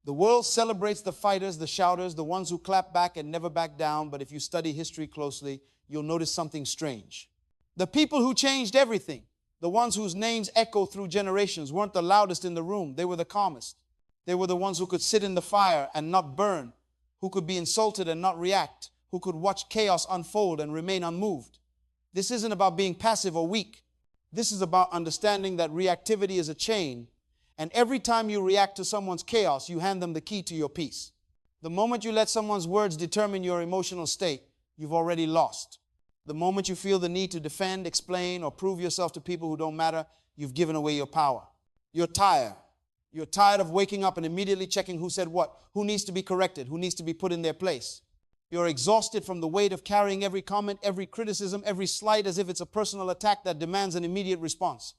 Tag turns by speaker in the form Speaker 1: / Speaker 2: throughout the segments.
Speaker 1: The world celebrates the fighters, the shouters, the ones who clap back and never back down, but if you study history closely, you'll notice something strange. The people who changed everything, the ones whose names echo through generations, weren't the loudest in the room. They were the calmest. They were the ones who could sit in the fire and not burn, who could be insulted and not react, who could watch chaos unfold and remain unmoved. This isn't about being passive or weak. This is about understanding that reactivity is a chain, and every time you react to someone's chaos, you hand them the key to your peace. The moment you let someone's words determine your emotional state, you've already lost. The moment you feel the need to defend, explain, or prove yourself to people who don't matter, you've given away your power. You're tired. You're tired of waking up and immediately checking who said what, who needs to be corrected, who needs to be put in their place. You're exhausted from the weight of carrying every comment, every criticism, every slight as if it's a personal attack that demands an immediate response.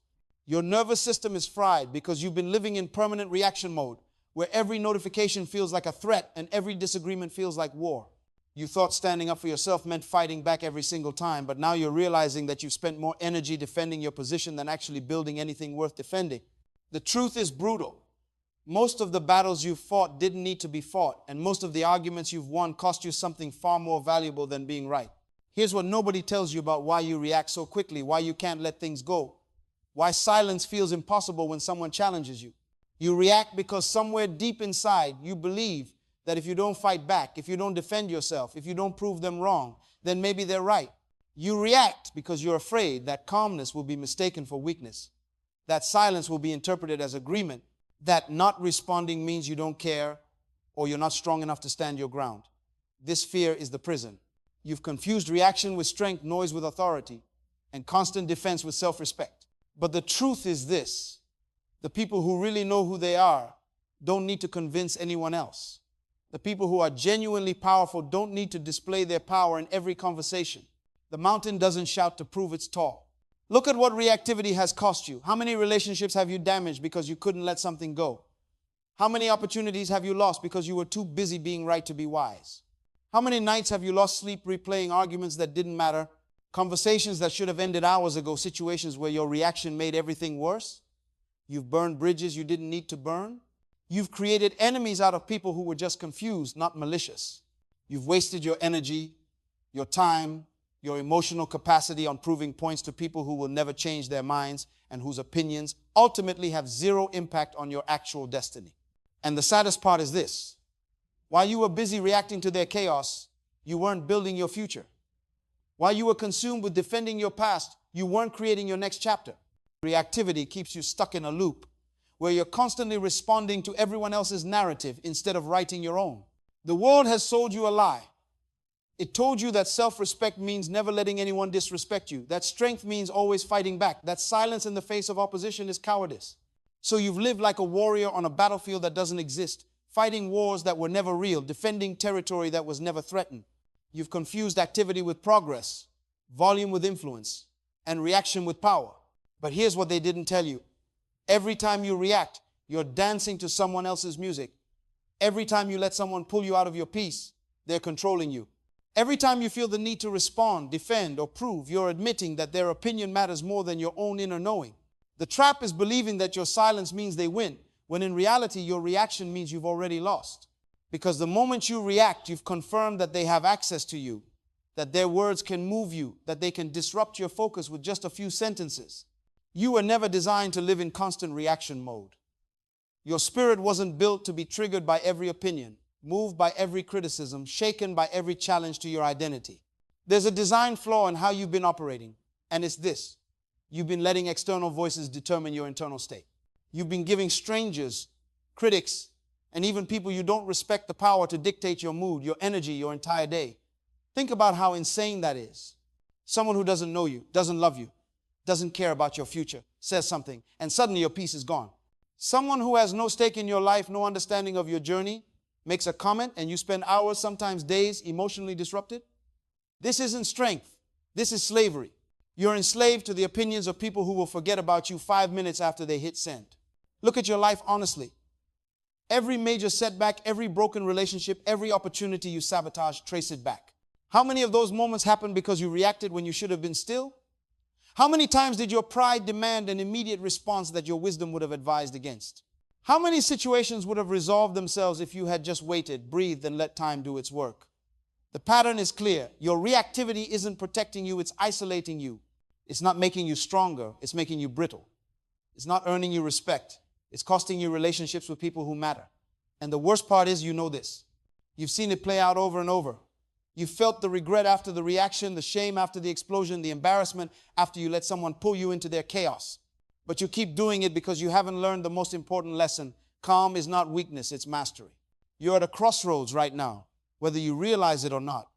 Speaker 1: Your nervous system is fried because you've been living in permanent reaction mode, where every notification feels like a threat and every disagreement feels like war. You thought standing up for yourself meant fighting back every single time, but now you're realizing that you've spent more energy defending your position than actually building anything worth defending. The truth is brutal. Most of the battles you've fought didn't need to be fought, and most of the arguments you've won cost you something far more valuable than being right. Here's what nobody tells you about why you react so quickly, why you can't let things go, why silence feels impossible when someone challenges you. You react because somewhere deep inside you believe that if you don't fight back, if you don't defend yourself, if you don't prove them wrong, then maybe they're right. You react because you're afraid that calmness will be mistaken for weakness, that silence will be interpreted as agreement, that not responding means you don't care or you're not strong enough to stand your ground. This fear is the prison. You've confused reaction with strength, noise with authority, and constant defense with self-respect. But the truth is this: the people who really know who they are don't need to convince anyone else. The people who are genuinely powerful don't need to display their power in every conversation. The mountain doesn't shout to prove it's tall. Look at what reactivity has cost you. How many relationships have you damaged because you couldn't let something go? How many opportunities have you lost because you were too busy being right to be wise? How many nights have you lost sleep replaying arguments that didn't matter, conversations that should have ended hours ago, situations where your reaction made everything worse? You've burned bridges you didn't need to burn. You've created enemies out of people who were just confused, not malicious. You've wasted your energy, your time, your emotional capacity on proving points to people who will never change their minds and whose opinions ultimately have zero impact on your actual destiny. And the saddest part is this: while you were busy reacting to their chaos, you weren't building your future. While you were consumed with defending your past, you weren't creating your next chapter. Reactivity keeps you stuck in a loop where you're constantly responding to everyone else's narrative instead of writing your own. The world has sold you a lie. It told you that self-respect means never letting anyone disrespect you, that strength means always fighting back, that silence in the face of opposition is cowardice. So you've lived like a warrior on a battlefield that doesn't exist, fighting wars that were never real, defending territory that was never threatened. You've confused activity with progress, volume with influence, and reaction with power. But here's what they didn't tell you. Every time you react, you're dancing to someone else's music. Every time you let someone pull you out of your peace, they're controlling you. Every time you feel the need to respond, defend, or prove, you're admitting that their opinion matters more than your own inner knowing. The trap is believing that your silence means they win, when in reality your reaction means you've already lost. Because the moment you react, you've confirmed that they have access to you, that their words can move you, that they can disrupt your focus with just a few sentences. You were never designed to live in constant reaction mode. Your spirit wasn't built to be triggered by every opinion, moved by every criticism, shaken by every challenge to your identity. There's a design flaw in how you've been operating, and it's this: you've been letting external voices determine your internal state. You've been giving strangers, critics, and even people you don't respect the power to dictate your mood, your energy, your entire day. Think about how insane that is. Someone who doesn't know you, doesn't love you, doesn't care about your future, says something, and suddenly your peace is gone. Someone who has no stake in your life, no understanding of your journey, makes a comment and you spend hours, sometimes days, emotionally disrupted. This isn't strength. This is slavery. You're enslaved to the opinions of people who will forget about you 5 minutes after they hit send. Look at your life honestly. Every major setback, every broken relationship, every opportunity you sabotage, trace it back. How many of those moments happened because you reacted when you should have been still? How many times did your pride demand an immediate response that your wisdom would have advised against? How many situations would have resolved themselves if you had just waited, breathed, and let time do its work? The pattern is clear. Your reactivity isn't protecting you, it's isolating you. It's not making you stronger, it's making you brittle. It's not earning you respect. It's costing you relationships with people who matter. And the worst part is, you know this. You've seen it play out over and over. You felt the regret after the reaction, the shame after the explosion, the embarrassment after you let someone pull you into their chaos. But you keep doing it because you haven't learned the most important lesson. Calm is not weakness, it's mastery. You're at a crossroads right now, whether you realize it or not.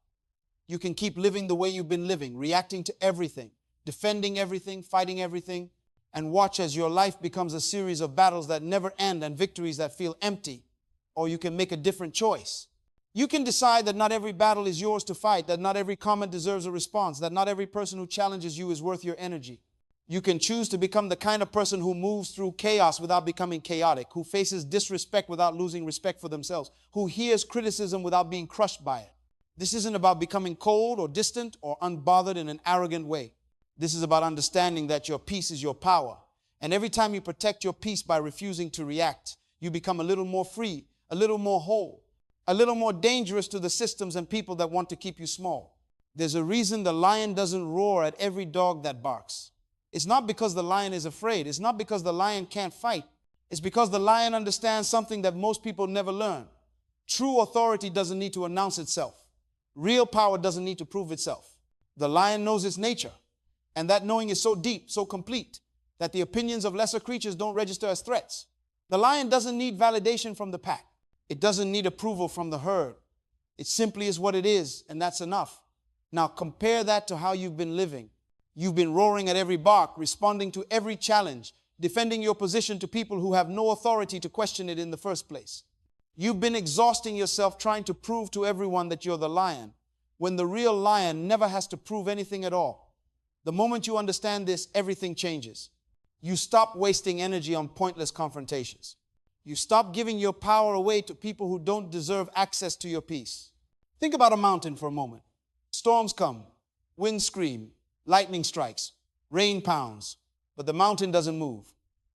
Speaker 1: You can keep living the way you've been living, reacting to everything, defending everything, fighting everything, and watch as your life becomes a series of battles that never end and victories that feel empty. Or you can make a different choice. You can decide that not every battle is yours to fight, that not every comment deserves a response, that not every person who challenges you is worth your energy. You can choose to become the kind of person who moves through chaos without becoming chaotic, who faces disrespect without losing respect for themselves, who hears criticism without being crushed by it. This isn't about becoming cold or distant or unbothered in an arrogant way. This is about understanding that your peace is your power. And every time you protect your peace by refusing to react, you become a little more free, a little more whole, a little more dangerous to the systems and people that want to keep you small. There's a reason the lion doesn't roar at every dog that barks. It's not because the lion is afraid. It's not because the lion can't fight. It's because the lion understands something that most people never learn. True authority doesn't need to announce itself. Real power doesn't need to prove itself. The lion knows its nature, and that knowing is so deep, so complete, that the opinions of lesser creatures don't register as threats. The lion doesn't need validation from the pack. It doesn't need approval from the herd. It simply is what it is, and that's enough. Now compare that to how you've been living. You've been roaring at every bark, responding to every challenge, defending your position to people who have no authority to question it in the first place. You've been exhausting yourself trying to prove to everyone that you're the lion, when the real lion never has to prove anything at all. The moment you understand this, everything changes. You stop wasting energy on pointless confrontations. You stop giving your power away to people who don't deserve access to your peace. Think about a mountain for a moment. Storms come, winds scream, lightning strikes, rain pounds, but the mountain doesn't move.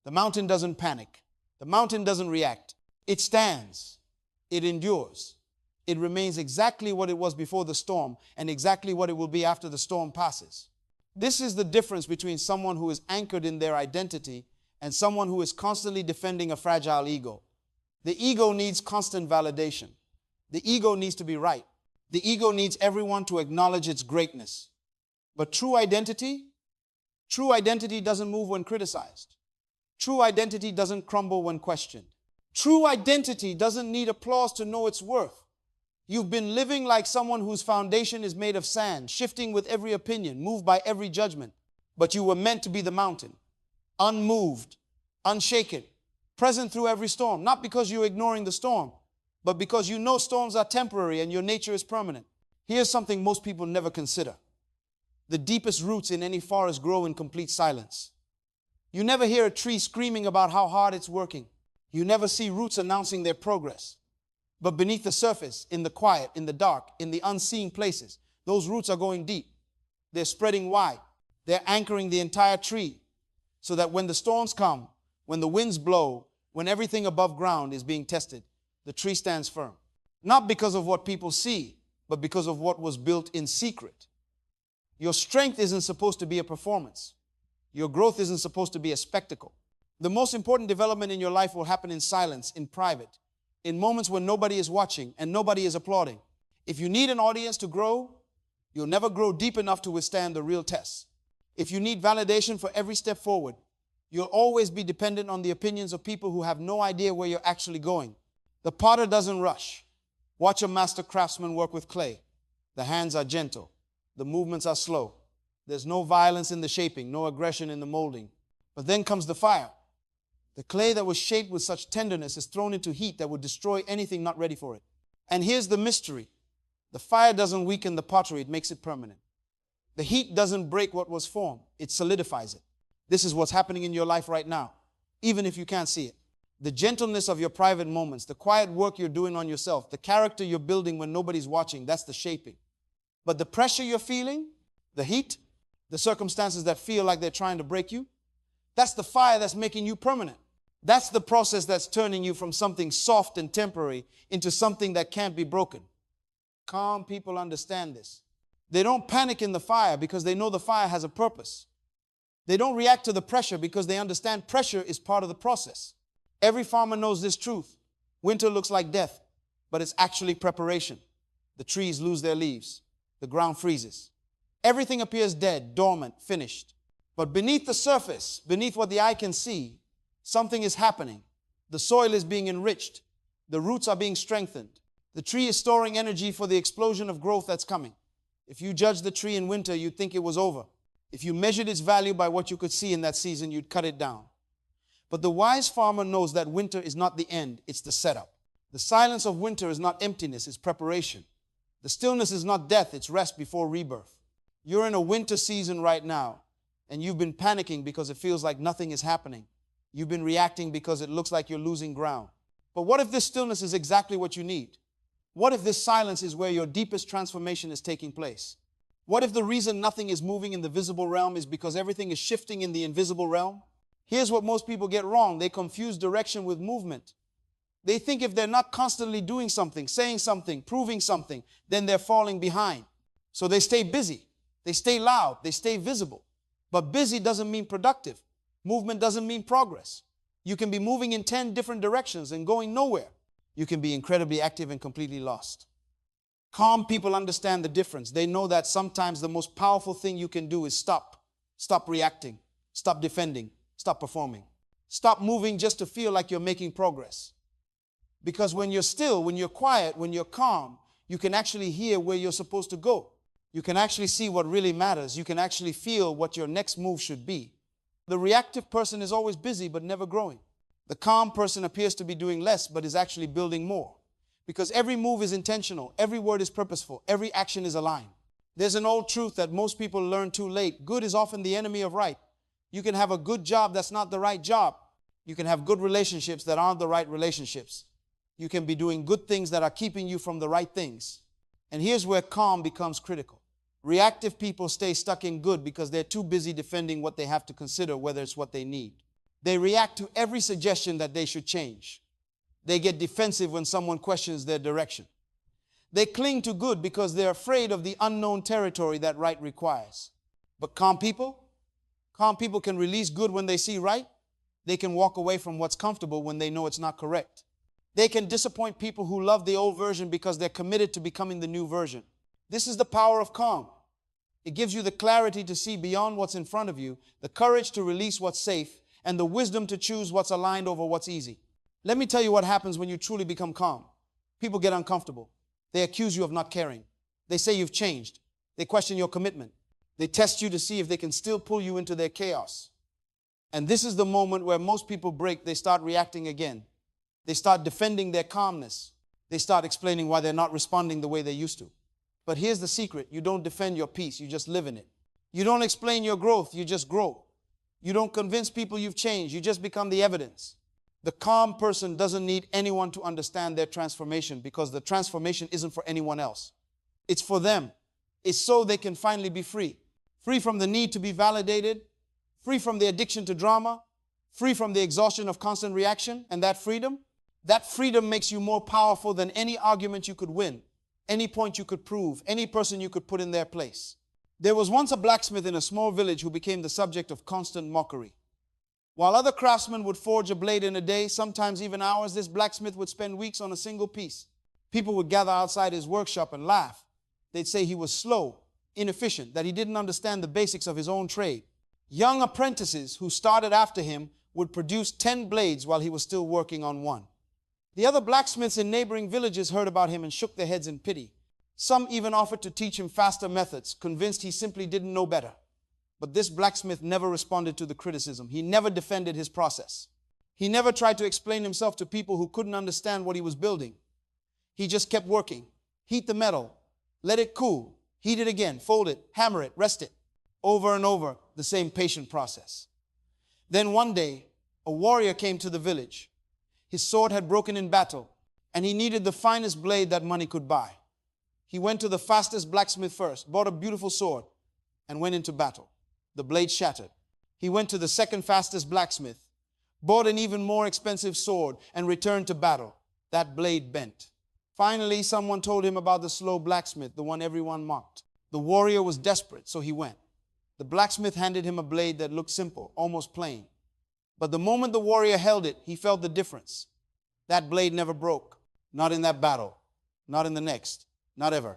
Speaker 1: The mountain doesn't panic. The mountain doesn't react. It stands. It endures. It remains exactly what it was before the storm and exactly what it will be after the storm passes. This is the difference between someone who is anchored in their identity and someone who is constantly defending a fragile ego. The ego needs constant validation. The ego needs to be right. The ego needs everyone to acknowledge its greatness. But true identity doesn't move when criticized. True identity doesn't crumble when questioned. True identity doesn't need applause to know its worth. You've been living like someone whose foundation is made of sand, shifting with every opinion, moved by every judgment. But you were meant to be the mountain, unmoved, unshaken, present through every storm, not because you're ignoring the storm, but because you know storms are temporary and your nature is permanent. Here's something most people never consider. The deepest roots in any forest grow in complete silence. You never hear a tree screaming about how hard it's working. You never see roots announcing their progress. But beneath the surface, in the quiet, in the dark, in the unseen places, those roots are going deep. They're spreading wide. They're anchoring the entire tree so that when the storms come, when the winds blow, when everything above ground is being tested, the tree stands firm. Not because of what people see, but because of what was built in secret. Your strength isn't supposed to be a performance. Your growth isn't supposed to be a spectacle. The most important development in your life will happen in silence, in private, in moments when nobody is watching and nobody is applauding. If you need an audience to grow, you'll never grow deep enough to withstand the real tests. If you need validation for every step forward, you'll always be dependent on the opinions of people who have no idea where you're actually going. The potter doesn't rush. Watch a master craftsman work with clay. The hands are gentle. The movements are slow. There's no violence in the shaping, no aggression in the molding. But then comes the fire. The clay that was shaped with such tenderness is thrown into heat that would destroy anything not ready for it. And here's the mystery. The fire doesn't weaken the pottery, it makes it permanent. The heat doesn't break what was formed, it solidifies it. This is what's happening in your life right now, even if you can't see it. The gentleness of your private moments, the quiet work you're doing on yourself, the character you're building when nobody's watching, that's the shaping. But the pressure you're feeling, the heat, the circumstances that feel like they're trying to break you, that's the fire that's making you permanent. That's the process that's turning you from something soft and temporary into something that can't be broken. Calm people understand this. They don't panic in the fire because they know the fire has a purpose. They don't react to the pressure because they understand pressure is part of the process. Every farmer knows this truth. Winter looks like death, but it's actually preparation. The trees lose their leaves. The ground freezes. Everything appears dead, dormant, finished. But beneath the surface, beneath what the eye can see, something is happening. The soil is being enriched. The roots are being strengthened. The tree is storing energy for the explosion of growth that's coming. If you judged the tree in winter, you'd think it was over. If you measured its value by what you could see in that season, you'd cut it down. But the wise farmer knows that winter is not the end, it's the setup. The silence of winter is not emptiness, it's preparation. The stillness is not death, it's rest before rebirth. You're in a winter season right now, and you've been panicking because it feels like nothing is happening. You've been reacting because it looks like you're losing ground. But what if this stillness is exactly what you need? What if this silence is where your deepest transformation is taking place? What if the reason nothing is moving in the visible realm is because everything is shifting in the invisible realm? Here's what most people get wrong. They confuse direction with movement. They think if they're not constantly doing something, saying something, proving something, then they're falling behind. So they stay busy. They stay loud. They stay visible. But busy doesn't mean productive. Movement doesn't mean progress. You can be moving in 10 different directions and going nowhere. You can be incredibly active and completely lost. Calm people understand the difference. They know that sometimes the most powerful thing you can do is stop. Stop reacting. Stop defending. Stop performing. Stop moving just to feel like you're making progress. Because when you're still, when you're quiet, when you're calm, you can actually hear where you're supposed to go. You can actually see what really matters. You can actually feel what your next move should be. The reactive person is always busy but never growing. The calm person appears to be doing less but is actually building more. Because every move is intentional, every word is purposeful, every action is aligned. There's an old truth that most people learn too late. Good is often the enemy of right. You can have a good job that's not the right job. You can have good relationships that aren't the right relationships. You can be doing good things that are keeping you from the right things. And here's where calm becomes critical. Reactive people stay stuck in good because they're too busy defending what they have to consider, whether it's what they need. They react to every suggestion that they should change. They get defensive when someone questions their direction. They cling to good because they're afraid of the unknown territory that right requires. But calm people can release good when they see right. They can walk away from what's comfortable when they know it's not correct. They can disappoint people who love the old version because they're committed to becoming the new version. This is the power of calm. It gives you the clarity to see beyond what's in front of you, the courage to release what's safe, and the wisdom to choose what's aligned over what's easy. Let me tell you what happens when you truly become calm. People get uncomfortable. They accuse you of not caring. They say you've changed. They question your commitment. They test you to see if they can still pull you into their chaos. And this is the moment where most people break. They start reacting again. They start defending their calmness. They start explaining why they're not responding the way they used to. But here's the secret. You don't defend your peace. You just live in it. You don't explain your growth. You just grow. You don't convince people you've changed. You just become the evidence. The calm person doesn't need anyone to understand their transformation because the transformation isn't for anyone else. It's for them. It's so they can finally be free. Free from the need to be validated. Free from the addiction to drama. Free from the exhaustion of constant reaction. And that freedom makes you more powerful than any argument you could win, any point you could prove, any person you could put in their place. There was once a blacksmith in a small village who became the subject of constant mockery. While other craftsmen would forge a blade in a day, sometimes even hours, this blacksmith would spend weeks on a single piece. People would gather outside his workshop and laugh. They'd say he was slow, inefficient, that he didn't understand the basics of his own trade. Young apprentices who started after him would produce 10 blades while he was still working on one. The other blacksmiths in neighboring villages heard about him and shook their heads in pity. Some even offered to teach him faster methods, convinced he simply didn't know better. But this blacksmith never responded to the criticism. He never defended his process. He never tried to explain himself to people who couldn't understand what he was building. He just kept working. Heat the metal, let it cool, heat it again, fold it, hammer it, rest it. Over and over, the same patient process. Then one day, a warrior came to the village. His sword had broken in battle, and he needed the finest blade that money could buy. He went to the fastest blacksmith first, bought a beautiful sword, and went into battle. The blade shattered. He went to the second fastest blacksmith, bought an even more expensive sword, and returned to battle. That blade bent. Finally, someone told him about the slow blacksmith, the one everyone mocked. The warrior was desperate, so he went. The blacksmith handed him a blade that looked simple, almost plain. But the moment the warrior held it, he felt the difference. That blade never broke. Not in that battle. Not in the next. Not ever.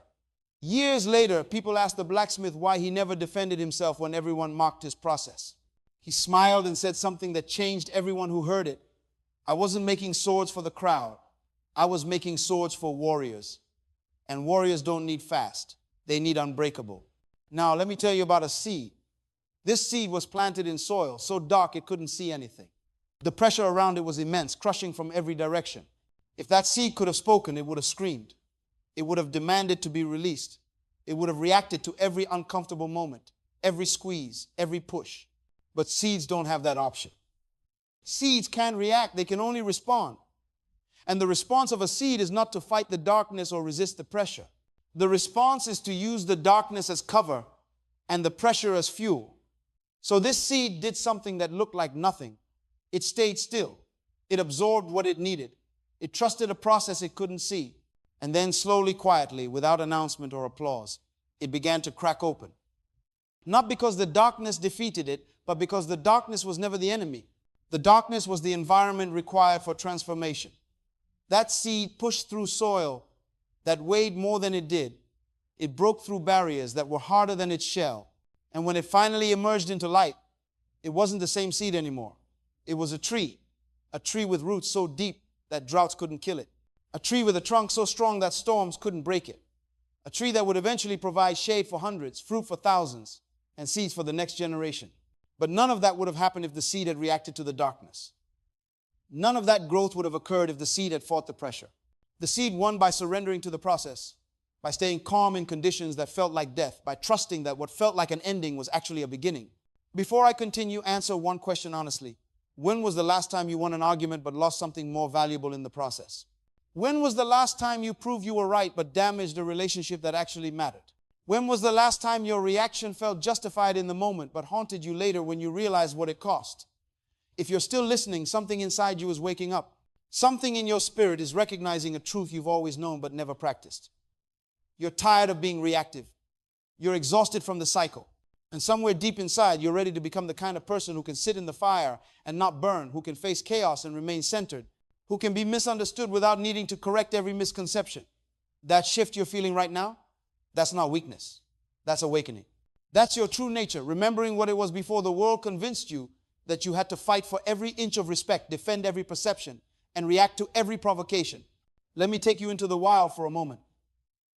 Speaker 1: Years later, people asked the blacksmith why he never defended himself when everyone mocked his process. He smiled and said something that changed everyone who heard it. I wasn't making swords for the crowd. I was making swords for warriors. And warriors don't need fast. They need unbreakable. Now, let me tell you about a seed. This seed was planted in soil so dark it couldn't see anything. The pressure around it was immense, crushing from every direction. If that seed could have spoken, it would have screamed. It would have demanded to be released. It would have reacted to every uncomfortable moment, every squeeze, every push. But seeds don't have that option. Seeds can't react, they can only respond. And the response of a seed is not to fight the darkness or resist the pressure. The response is to use the darkness as cover and the pressure as fuel. So this seed did something that looked like nothing. It stayed still. It absorbed what it needed. It trusted a process it couldn't see. And then slowly, quietly, without announcement or applause, it began to crack open. Not because the darkness defeated it, but because the darkness was never the enemy. The darkness was the environment required for transformation. That seed pushed through soil that weighed more than it did. It broke through barriers that were harder than its shell. And when it finally emerged into light, it wasn't the same seed anymore. It was a tree with roots so deep that droughts couldn't kill it. A tree with a trunk so strong that storms couldn't break it. A tree that would eventually provide shade for hundreds, fruit for thousands, and seeds for the next generation. But none of that would have happened if the seed had reacted to the darkness. None of that growth would have occurred if the seed had fought the pressure. The seed won by surrendering to the process, by staying calm in conditions that felt like death, by trusting that what felt like an ending was actually a beginning. Before I continue, answer one question honestly. When was the last time you won an argument but lost something more valuable in the process? When was the last time you proved you were right but damaged a relationship that actually mattered? When was the last time your reaction felt justified in the moment but haunted you later when you realized what it cost? If you're still listening, something inside you is waking up. Something in your spirit is recognizing a truth you've always known but never practiced. You're tired of being reactive. You're exhausted from the cycle. And somewhere deep inside, you're ready to become the kind of person who can sit in the fire and not burn, who can face chaos and remain centered, who can be misunderstood without needing to correct every misconception. That shift you're feeling right now, that's not weakness. That's awakening. That's your true nature, remembering what it was before the world convinced you that you had to fight for every inch of respect, defend every perception, and react to every provocation. Let me take you into the wild for a moment.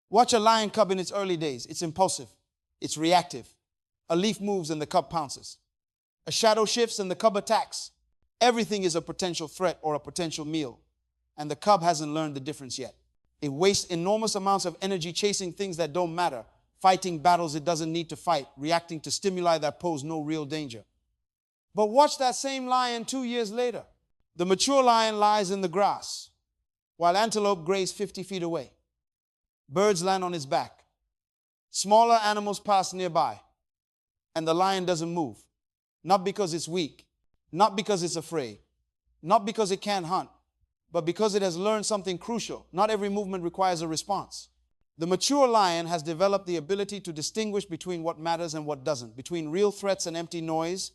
Speaker 1: Watch a lion cub in its early days. It's impulsive. It's reactive. A leaf moves and the cub pounces. A shadow shifts and the cub attacks. Everything is a potential threat or a potential meal. And the cub hasn't learned the difference yet. It wastes enormous amounts of energy chasing things that don't matter, fighting battles it doesn't need to fight, reacting to stimuli that pose no real danger. But watch that same lion 2 years later. The mature lion lies in the grass, while antelope graze 50 feet away. Birds land on its back. Smaller animals pass nearby, and the lion doesn't move. Not because it's weak, not because it's afraid, not because it can't hunt, but because it has learned something crucial. Not every movement requires a response. The mature lion has developed the ability to distinguish between what matters and what doesn't, between real threats and empty noise,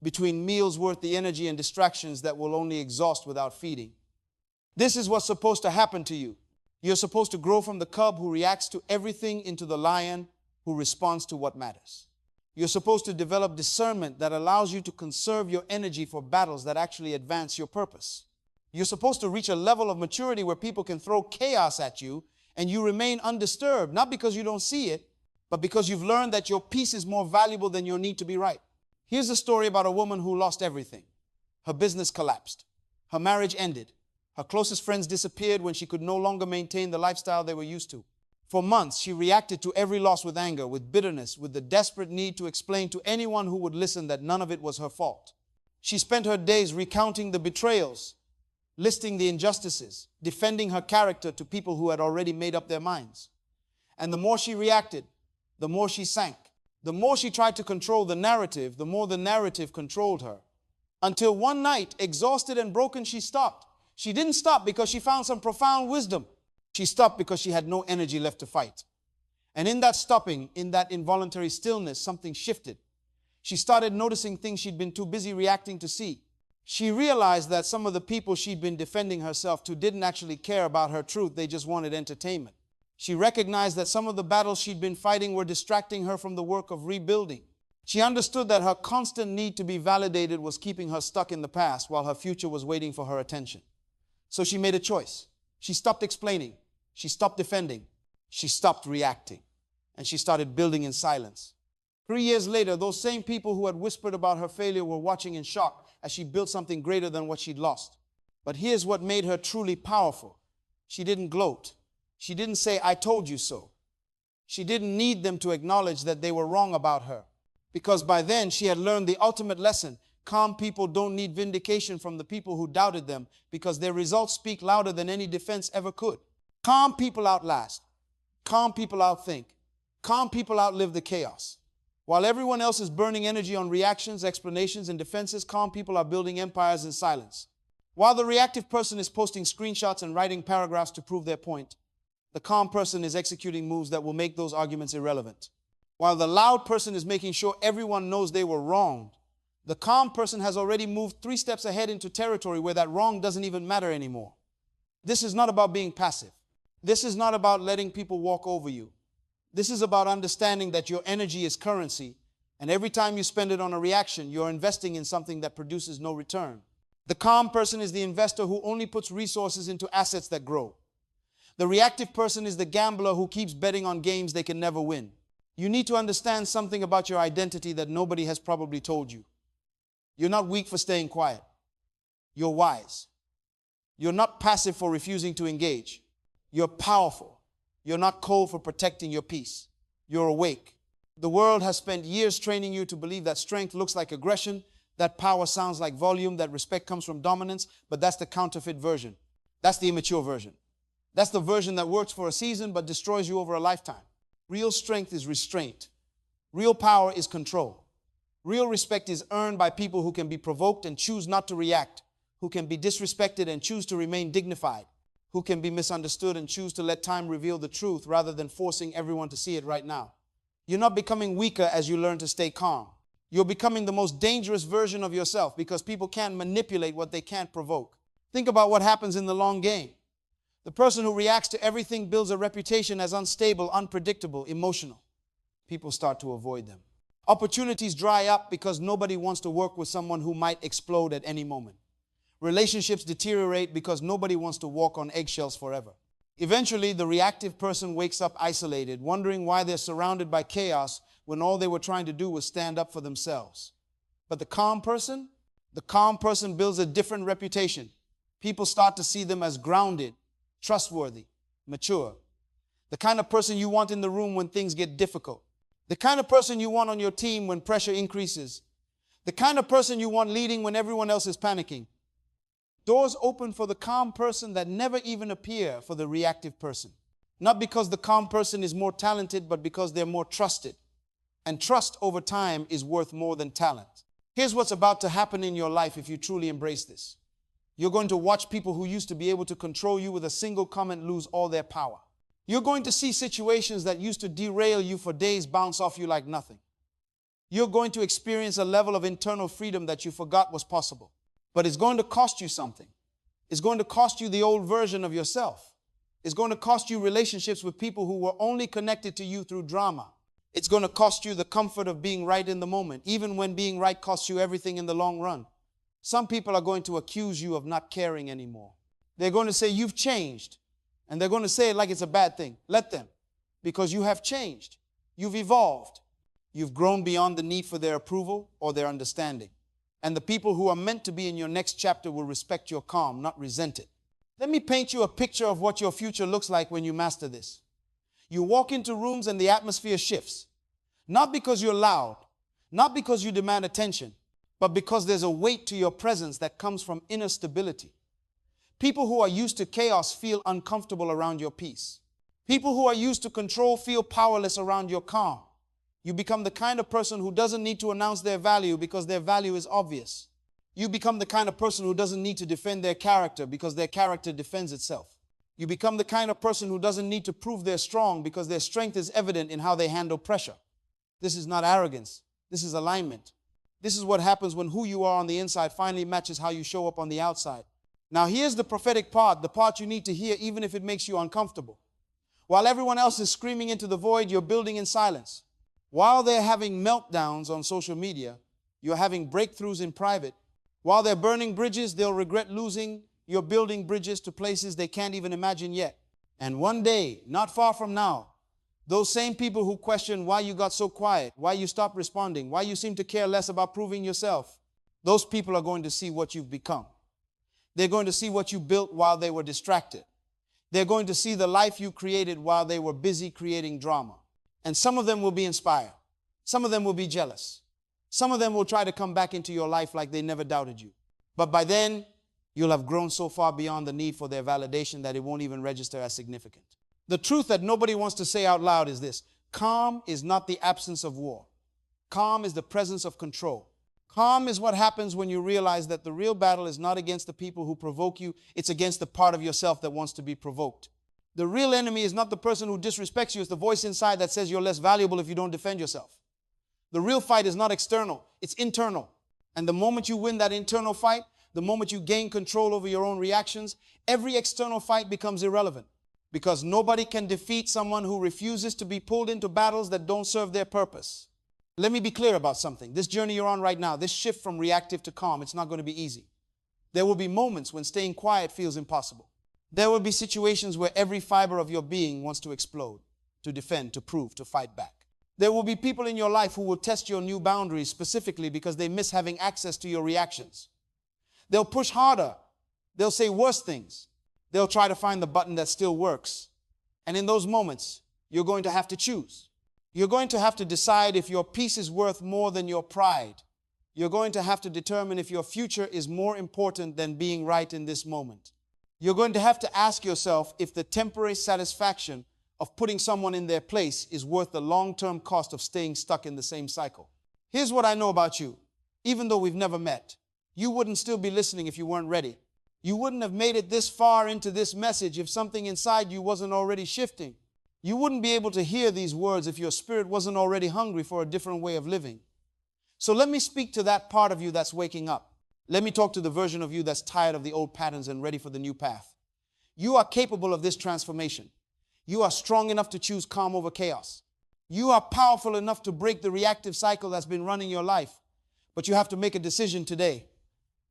Speaker 1: between meals worth the energy and distractions that will only exhaust without feeding. This is what's supposed to happen to you. You're supposed to grow from the cub who reacts to everything into the lion who responds to what matters. You're supposed to develop discernment that allows you to conserve your energy for battles that actually advance your purpose. You're supposed to reach a level of maturity where people can throw chaos at you and you remain undisturbed, not because you don't see it, but because you've learned that your peace is more valuable than your need to be right. Here's a story about a woman who lost everything. Her business collapsed. Her marriage ended. Her closest friends disappeared when she could no longer maintain the lifestyle they were used to. For months, she reacted to every loss with anger, with bitterness, with the desperate need to explain to anyone who would listen that none of it was her fault. She spent her days recounting the betrayals, listing the injustices, defending her character to people who had already made up their minds. And the more she reacted, the more she sank. The more she tried to control the narrative, the more the narrative controlled her. Until one night, exhausted and broken, she stopped. She didn't stop because she found some profound wisdom. She stopped because she had no energy left to fight. And in that stopping, in that involuntary stillness, something shifted. She started noticing things she'd been too busy reacting to see. She realized that some of the people she'd been defending herself to didn't actually care about her truth. They just wanted entertainment. She recognized that some of the battles she'd been fighting were distracting her from the work of rebuilding. She understood that her constant need to be validated was keeping her stuck in the past while her future was waiting for her attention. So she made a choice. She stopped explaining. She stopped defending. She stopped reacting. And she started building in silence. 3 years later, those same people who had whispered about her failure were watching in shock as she built something greater than what she'd lost. But here's what made her truly powerful. She didn't gloat. She didn't say, "I told you so." She didn't need them to acknowledge that they were wrong about her. Because by then, she had learned the ultimate lesson. Calm people don't need vindication from the people who doubted them because their results speak louder than any defense ever could. Calm people outlast. Calm people outthink. Calm people outlive the chaos. While everyone else is burning energy on reactions, explanations, and defenses, calm people are building empires in silence. While the reactive person is posting screenshots and writing paragraphs to prove their point, the calm person is executing moves that will make those arguments irrelevant. While the loud person is making sure everyone knows they were wronged, the calm person has already moved 3 steps ahead into territory where that wrong doesn't even matter anymore. This is not about being passive. This is not about letting people walk over you. This is about understanding that your energy is currency, and every time you spend it on a reaction, you're investing in something that produces no return. The calm person is the investor who only puts resources into assets that grow. The reactive person is the gambler who keeps betting on games they can never win. You need to understand something about your identity that nobody has probably told you. You're not weak for staying quiet. You're wise. You're not passive for refusing to engage. You're powerful. You're not cold for protecting your peace. You're awake. The world has spent years training you to believe that strength looks like aggression, that power sounds like volume, that respect comes from dominance, but that's the counterfeit version. That's the immature version. That's the version that works for a season but destroys you over a lifetime. Real strength is restraint. Real power is control. Real respect is earned by people who can be provoked and choose not to react, who can be disrespected and choose to remain dignified, who can be misunderstood and choose to let time reveal the truth rather than forcing everyone to see it right now. You're not becoming weaker as you learn to stay calm. You're becoming the most dangerous version of yourself because people can't manipulate what they can't provoke. Think about what happens in the long game. The person who reacts to everything builds a reputation as unstable, unpredictable, emotional. People start to avoid them. Opportunities dry up because nobody wants to work with someone who might explode at any moment. Relationships deteriorate because nobody wants to walk on eggshells forever. Eventually, the reactive person wakes up isolated, wondering why they're surrounded by chaos when all they were trying to do was stand up for themselves. But the calm person builds a different reputation. People start to see them as grounded, trustworthy, mature. The kind of person you want in the room when things get difficult. The kind of person you want on your team when pressure increases. The kind of person you want leading when everyone else is panicking. Doors open for the calm person that never even appear for the reactive person. Not because the calm person is more talented, but because they're more trusted. And trust over time is worth more than talent. Here's what's about to happen in your life if you truly embrace this. You're going to watch people who used to be able to control you with a single comment lose all their power. You're going to see situations that used to derail you for days bounce off you like nothing. You're going to experience a level of internal freedom that you forgot was possible. But it's going to cost you something. It's going to cost you the old version of yourself. It's going to cost you relationships with people who were only connected to you through drama. It's going to cost you the comfort of being right in the moment, even when being right costs you everything in the long run. Some people are going to accuse you of not caring anymore. They're going to say, "You've changed." And they're going to say it like it's a bad thing. Let them. Because you have changed. You've evolved. You've grown beyond the need for their approval or their understanding. And the people who are meant to be in your next chapter will respect your calm, not resent it. Let me paint you a picture of what your future looks like when you master this. You walk into rooms and the atmosphere shifts. Not because you're loud, not because you demand attention, but because there's a weight to your presence that comes from inner stability. People who are used to chaos feel uncomfortable around your peace. People who are used to control feel powerless around your calm. You become the kind of person who doesn't need to announce their value because their value is obvious. You become the kind of person who doesn't need to defend their character because their character defends itself. You become the kind of person who doesn't need to prove they're strong because their strength is evident in how they handle pressure. This is not arrogance. This is alignment. This is what happens when who you are on the inside finally matches how you show up on the outside. Now here's the prophetic part, the part you need to hear even if it makes you uncomfortable. While everyone else is screaming into the void, you're building in silence. While they're having meltdowns on social media, you're having breakthroughs in private. While they're burning bridges they'll regret losing, you're building bridges to places they can't even imagine yet. And one day, not far from now, those same people who question why you got so quiet, why you stopped responding, why you seem to care less about proving yourself, those people are going to see what you've become. They're going to see what you built while they were distracted. They're going to see the life you created while they were busy creating drama. And some of them will be inspired. Some of them will be jealous. Some of them will try to come back into your life like they never doubted you. But by then, you'll have grown so far beyond the need for their validation that it won't even register as significant. The truth that nobody wants to say out loud is this: calm is not the absence of war. Calm is the presence of control. Calm is what happens when you realize that the real battle is not against the people who provoke you, it's against the part of yourself that wants to be provoked. The real enemy is not the person who disrespects you, it's the voice inside that says you're less valuable if you don't defend yourself. The real fight is not external, it's internal. And the moment you win that internal fight, the moment you gain control over your own reactions, every external fight becomes irrelevant. Because nobody can defeat someone who refuses to be pulled into battles that don't serve their purpose. Let me be clear about something. This journey you're on right now, this shift from reactive to calm, it's not going to be easy. There will be moments when staying quiet feels impossible. There will be situations where every fiber of your being wants to explode, to defend, to prove, to fight back. There will be people in your life who will test your new boundaries specifically because they miss having access to your reactions. They'll push harder. They'll say worse things. They'll try to find the button that still works. And in those moments, you're going to have to choose. You're going to have to decide if your peace is worth more than your pride. You're going to have to determine if your future is more important than being right in this moment. You're going to have to ask yourself if the temporary satisfaction of putting someone in their place is worth the long-term cost of staying stuck in the same cycle. Here's what I know about you. Even though we've never met, you wouldn't still be listening if you weren't ready. You wouldn't have made it this far into this message if something inside you wasn't already shifting. You wouldn't be able to hear these words if your spirit wasn't already hungry for a different way of living. So let me speak to that part of you that's waking up. Let me talk to the version of you that's tired of the old patterns and ready for the new path. You are capable of this transformation. You are strong enough to choose calm over chaos. You are powerful enough to break the reactive cycle that's been running your life. But you have to make a decision today.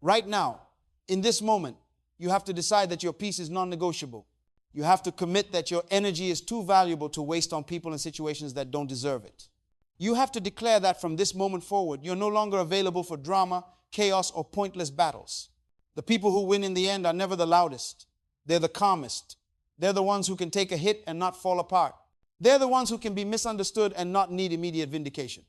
Speaker 1: Right now, in this moment, you have to decide that your peace is non-negotiable. You have to commit that your energy is too valuable to waste on people and situations that don't deserve it. You have to declare that from this moment forward, you're no longer available for drama, chaos, or pointless battles. The people who win in the end are never the loudest. They're the calmest. They're the ones who can take a hit and not fall apart. They're the ones who can be misunderstood and not need immediate vindication.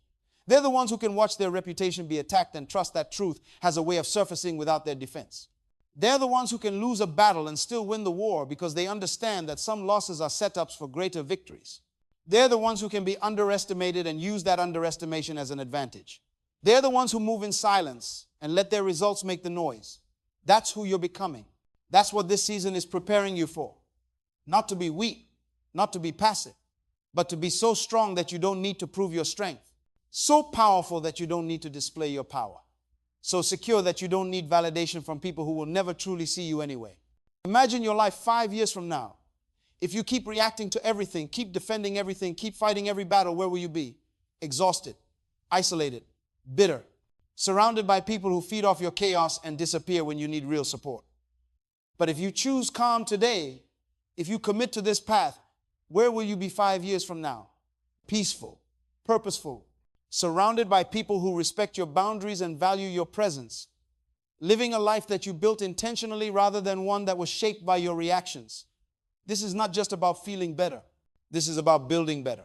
Speaker 1: They're the ones who can watch their reputation be attacked and trust that truth has a way of surfacing without their defense. They're the ones who can lose a battle and still win the war because they understand that some losses are setups for greater victories. They're the ones who can be underestimated and use that underestimation as an advantage. They're the ones who move in silence and let their results make the noise. That's who you're becoming. That's what this season is preparing you for. Not to be weak, not to be passive, but to be so strong that you don't need to prove your strength. So powerful that you don't need to display your power. So secure that you don't need validation from people who will never truly see you anyway. Imagine your life 5 years from now. If you keep reacting to everything, keep defending everything, keep fighting every battle, where will you be? Exhausted, isolated, bitter, surrounded by people who feed off your chaos and disappear when you need real support. But if you choose calm today, if you commit to this path, where will you be 5 years from now? Peaceful, purposeful, surrounded by people who respect your boundaries and value your presence, living a life that you built intentionally rather than one that was shaped by your reactions. This is not just about feeling better. This is about building better.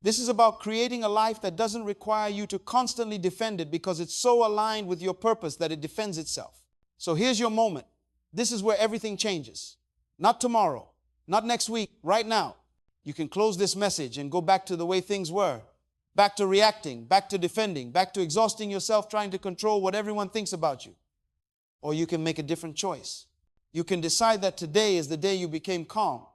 Speaker 1: This is about creating a life that doesn't require you to constantly defend it because it's so aligned with your purpose that it defends itself. So here's your moment. This is where everything changes. Not tomorrow, not next week, right now. You can close this message and go back to the way things were. back to reacting, back to defending, back to exhausting yourself trying to control what everyone thinks about you. Or you can make a different choice. You can decide that today is the day you became calm.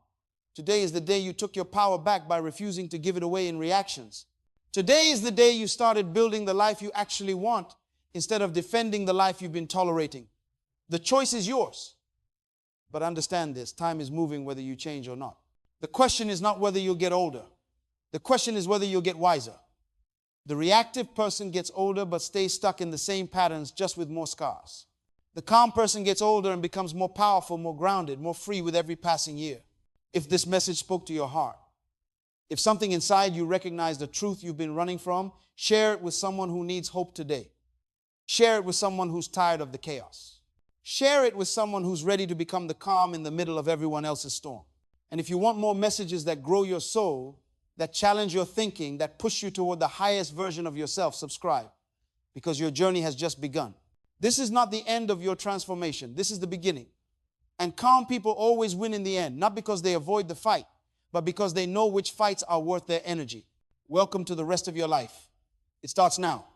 Speaker 1: Today is the day you took your power back by refusing to give it away in reactions. Today is the day you started building the life you actually want instead of defending the life you've been tolerating. The choice is yours. But understand this, time is moving whether you change or not. The question is not whether you'll get older. The question is whether you'll get wiser. The reactive person gets older but stays stuck in the same patterns, just with more scars. The calm person gets older and becomes more powerful, more grounded, more free with every passing year. If this message spoke to your heart, if something inside you recognized the truth you've been running from, share it with someone who needs hope today. Share it with someone who's tired of the chaos. Share it with someone who's ready to become the calm in the middle of everyone else's storm. And if you want more messages that grow your soul, that challenge your thinking, that push you toward the highest version of yourself, subscribe, because your journey has just begun. This is not the end of your transformation. This is the beginning. And calm people always win in the end, not because they avoid the fight, but because they know which fights are worth their energy. Welcome to the rest of your life. It starts now.